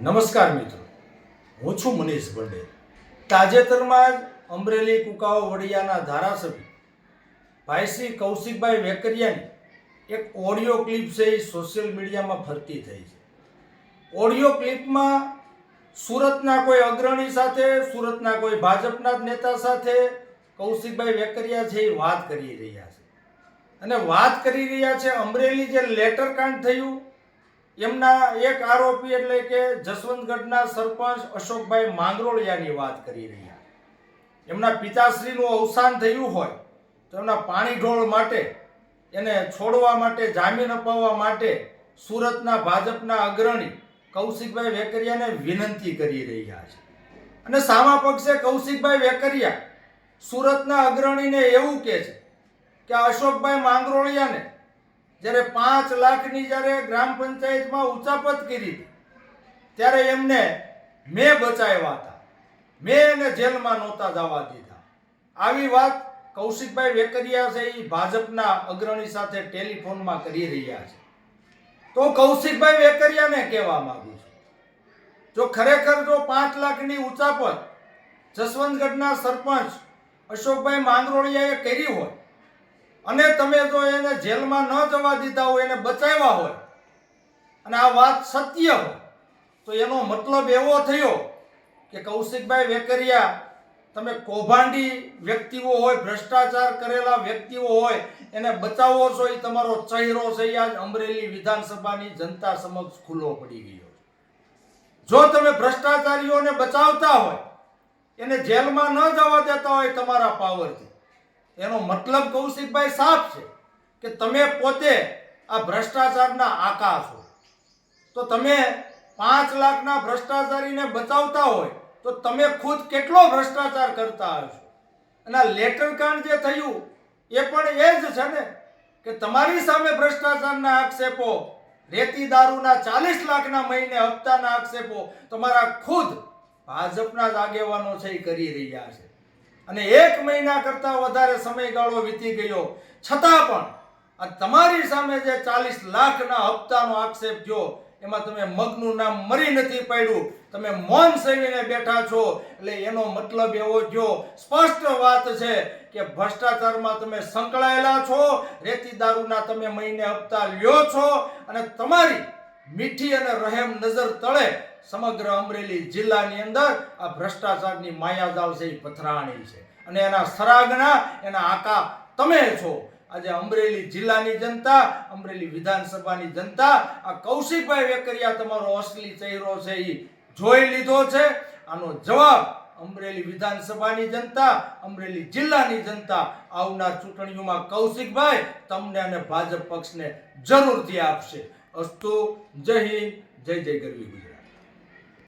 નમસ્કાર મિત્રો, હું છું મનીષ પંડે. તાજેતરમાં જ અમરેલી કુકાઓ વડિયાના ધારાસભ્ય ભાઈ શ્રી કૌશિકભાઈ વેકરિયાની એક ઓડિયો ક્લિપ છે એ સોશિયલ મીડિયામાં ફરતી થઈ છે. ઓડિયો ક્લિપમાં સુરતના કોઈ અગ્રણી સાથે, સુરતના કોઈ ભાજપના જ નેતા સાથે કૌશિકભાઈ વેકરિયા છે એ વાત કરી રહ્યા છે. અને વાત કરી રહ્યા છે અમરેલી જે લેટર કાંડ થયું એમના એક આરોપી એટલે કે જસવંતગઢના સરપંચ અશોકભાઈ માંગરોળિયાની વાત કરી રહ્યા. એમના પિતાશ્રીનું અવસાન થયું હોય તો એમના પાણી ઢોળ માટે, એને છોડવા માટે, જામીન અપાવવા માટે સુરતના ભાજપના અગ્રણી કૌશિકભાઈ વેકરિયાને વિનંતી કરી રહ્યા છે. અને સામા પક્ષે કૌશિકભાઈ વેકરિયા સુરતના અગ્રણીને એવું કહે છે કે અશોકભાઈ માંગરોળિયાને જ્યારે 5 લાખની જ્યારે ગ્રામ પંચાયતમાં ઉચાપત કરી ત્યારે એમને મેં બચાવ્યા હતા, મેં એને જેલમાં નહોતા જવા દીધા. આવી વાત કૌશિકભાઈ વેકરિયા છે એ ભાજપના અગ્રણી સાથે ટેલિફોનમાં કરી રહ્યા છે. તો કૌશિકભાઈ વેકરિયાને કહેવા માંગુ છું, જો ખરેખર જો 5 લાખની ઉચાપત જસવંતગઢના સરપંચ અશોકભાઈ માંગરોળિયાએ કરી હોય અને તમે જો એને જેલમાં ન જવા દીધા હોય, એને બચાવ્યા હોય અને આ વાત સત્ય હોય તો એનો મતલબ એવો થયો કે કૌશિકભાઈ વેકરિયા તમે કૌભાંડી વ્યક્તિઓ હોય, ભ્રષ્ટાચાર કરેલા વ્યક્તિઓ હોય એને બચાવો છો, એ તમારો ચહેરો છે આજ અમરેલી વિધાનસભાની જનતા સમક્ષ ખુલ્લો પડી ગયો. જો તમે ભ્રષ્ટાચારીઓને બચાવતા હોય, એને જેલમાં ન જવા દેતા હોય તમારા પાવરથી, એનો મતલબ કૌશિકભાઈ સાફ છે કે તમે પોતે આ ભ્રષ્ટાચારના આકા છો. તો તમે 5 લાખના ભ્રષ્ટાચારીને બચાવતા હોય તો તમે ખુદ કેટલો ભ્રષ્ટાચાર કરતા હશો. અને આ લેટર કાંડ જે થયું એ પણ એ જ છે ને કે તમારી સામે ભ્રષ્ટાચારના આક્ષેપો, રેતી દારૂના 40 લાખના મહિને હપ્તાના આક્ષેપો તમારા ખુદ ભાજપના જ આગેવાનો છે એ કરી રહ્યા છે. અને 1 મહિના કરતા વધારે સમયગાળો વીતી ગયો છતાં પણ આ તમારી સામે જે 40 લાખના હપ્તાનો આક્ષેપ થયો એમાં તમે મગનું નામ મરી નથી પડ્યું, તમે મૌન સેવીને બેઠા છો. એટલે એનો મતલબ એવો થયો, સ્પષ્ટ વાત છે કે ભ્રષ્ટાચારમાં તમે સંકળાયેલા છો, રેતી દારૂના તમે મહિને હપ્તા લ્યો છો અને તમારી મીઠી અને રહેમ નજર તળે સમગ્ર અમરેલી જિલ્લાની અંદર આ ભ્રષ્ટાચારની માયાજાળ છે એ પથરાણી છે. અને એના સરાગના, એના આકા તમે છો. આજે અમરેલી જિલ્લાની જનતા, અમરેલી વિધાનસભાની જનતા આ કૌશિકભાઈ વેકરિયા તમારો અસલી ચહેરો છે એ જોઈ લીધો છે. આનો જવાબ અમરેલી વિધાનસભાની જનતા, અમરેલી જિલ્લાની જનતા આવનાર ચૂંટણીઓમાં કૌશિકભાઈ તમને અને ભાજપ પક્ષને જરૂરથી આપશે. અસ્તુ. જય હિન્દ, જય જય ગરવી ગુજરાત.